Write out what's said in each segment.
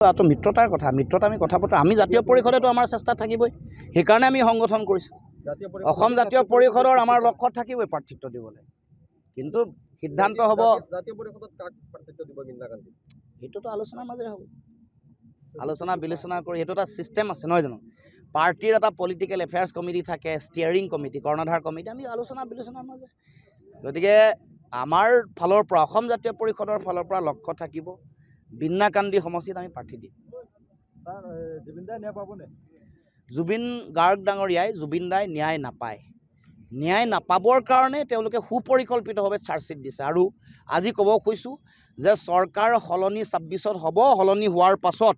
তো মিত্ৰতাৰ কথা মিত্ৰতা আমি কথা পতা আমি জাতীয় পৰিষদেতো আমাৰ চেষ্টা থাকিবই সেইকাৰণে আমি সংগঠন কৰিছোঁ অসম জাতীয় পৰিষদৰ আমাৰ লক্ষ্য থাকিবই প্ৰাৰ্থিত্ব দিবলৈ কিন্তু সিদ্ধান্ত হ'ব জাতীয় পৰিষদত কাক প্ৰাৰ্থিত্ব দিব মীনা গান্ধী এইটোতো আলোচনাৰ মাজেৰে হ'ব আলোচনা বিলোচনা কৰি এইটো এটা চিষ্টেম আছে নহয় জানো পাৰ্টিৰ এটা পলিটিকেল এফেয়াৰ্ছ কমিটি থাকে ষ্টিয়াৰিং কমিটি কৰ্ণধাৰ কমিটি আমি আলোচনা বিলোচনাৰ মাজে গতিকে আমাৰ ফালৰ পৰা অসম জাতীয় পৰিষদৰ ফালৰ পৰা লক্ষ্য থাকিব বিন্না কান্দি সমষ্টিত আমি প্ৰাৰ্থী দিম জুবিন গাৰ্গ ডাঙৰীয়াই জুবিন দাই ন্যায় নাপাবৰ কাৰণে তেওঁলোকে সুপৰিকল্পিতভাৱে চাৰ্জশ্বিট দিছে আৰু আজি ক'ব খুজিছোঁ যে চৰকাৰ সলনি ২৬ত হ'ব সলনি হোৱাৰ পাছত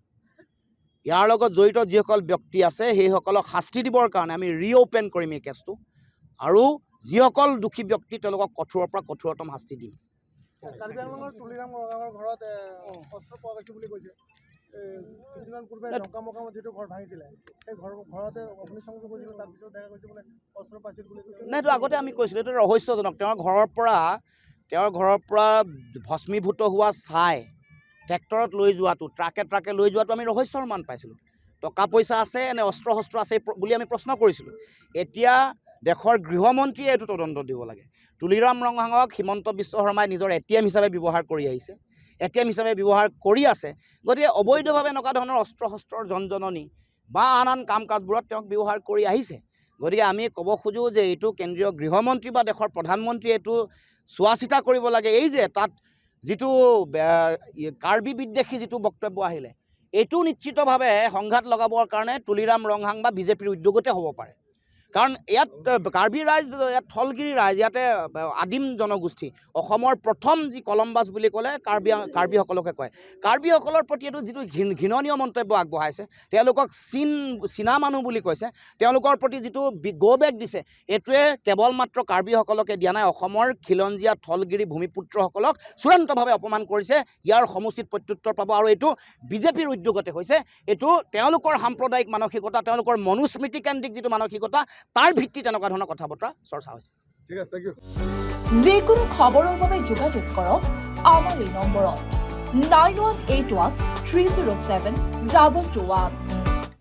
ইয়াৰ লগত জড়িত যিসকল ব্যক্তি আছে সেইসকলক শাস্তি দিবৰ কাৰণে আমি ৰিঅ'পেন কৰিম এই কেছটো আৰু যিসকল দোষী ব্যক্তি তেওঁলোকক কঠোৰৰ পৰা কঠোৰতম শাস্তি দিম তুলিৰাম ৰঙাঙৰ ঘৰত অস্ত্ৰ পোৱা গৈছে বুলি কৈছে কিছুদিন পূৰ্বে লংকামকামত যিটো ঘৰ ভাঙিছিলে সেই ঘৰতে অগ্নিসংযোগ কৰিছিলে তাৰপিছত দেখা গৈছে বোলে অস্ত্ৰ পাইছিল বুলি নাই এইটো আগতে আমি কৈছিলোঁ এইটো ৰহস্যজনক তেওঁৰ ঘৰৰ পৰা ভস্মীভূত হোৱা ছাই ট্ৰেক্টৰত লৈ যোৱাটো ট্ৰাকে লৈ যোৱাটো আমি ৰহস্যৰ মান পাইছিলোঁ টকা পইচা আছে নে অস্ত্ৰ শস্ত্ৰ আছে বুলি আমি প্ৰশ্ন কৰিছিলোঁ এতিয়া দেশৰ গৃহমন্ত্ৰীয়ে এইটো তদন্ত দিব লাগে তুলিৰাম ৰঙাঙক হিমন্ত বিশ্ব শৰ্মাই নিজৰ ATM হিচাপে ব্যৱহাৰ কৰি আহিছে ATM হিচাপে ব্যৱহাৰ কৰি আছে গতিকে অবৈধভাৱে এনেকুৱা ধৰণৰ অস্ত্ৰ শস্ত্ৰৰ জনজননী বা আন কাম কাজবোৰত তেওঁক ব্যৱহাৰ কৰি আহিছে গতিকে আমি ক'ব খোজোঁ যে এইটো কেন্দ্ৰীয় গৃহমন্ত্ৰী বা দেশৰ প্ৰধানমন্ত্ৰীয়ে এইটো চোৱা চিতা কৰিব লাগে এই যে তাত যিটো কাৰ্বি বিদ্বেষী যিটো বক্তব্য আহিলে এইটো নিশ্চিতভাৱে সংঘাত লগাবৰ কাৰণে তুলিৰাম ৰঙাঙ বা বিজেপিৰ উদ্যোগতে হ'ব পাৰে কাৰণ ইয়াত কাৰ্বি ৰাইজ ইয়াত থলগিৰি ৰাইজ ইয়াতে আদিম জনগোষ্ঠী অসমৰ প্ৰথম যি কলম্বাছ বুলি ক'লে কাৰ্বিসকলকে কয় কাৰ্বিসকলৰ প্ৰতি এইটো যিটো ঘৃণনীয় মন্তব্য আগবঢ়াইছে তেওঁলোকক চীনা মানুহ বুলি কৈছে তেওঁলোকৰ প্ৰতি যিটো গৌবেগ দিছে এইটোৱে কেৱল মাত্ৰ কাৰ্বিসকলকে দিয়া নাই অসমৰ খিলঞ্জীয়া থলগিৰি ভূমিপুত্ৰসকলক চূড়ান্তভাৱে অপমান কৰিছে ইয়াৰ সমুচিত প্ৰত্যুত্তৰ পাব আৰু এইটো বিজেপিৰ উদ্যোগতে হৈছে এইটো তেওঁলোকৰ সাম্প্ৰদায়িক মানসিকতা তেওঁলোকৰ মনুস্মৃতিকেন্দ্ৰিক যিটো মানসিকতা তাৰ ভিত্তিত এনেকুৱা ধৰণৰ কথা বতৰা চৰ্চা হৈছে ঠিক আছে থ্যাংক ইউ যিকোনো খবৰৰ বাবে যোগাযোগ কৰক আমাৰ এই নম্বৰত 9181 307 2221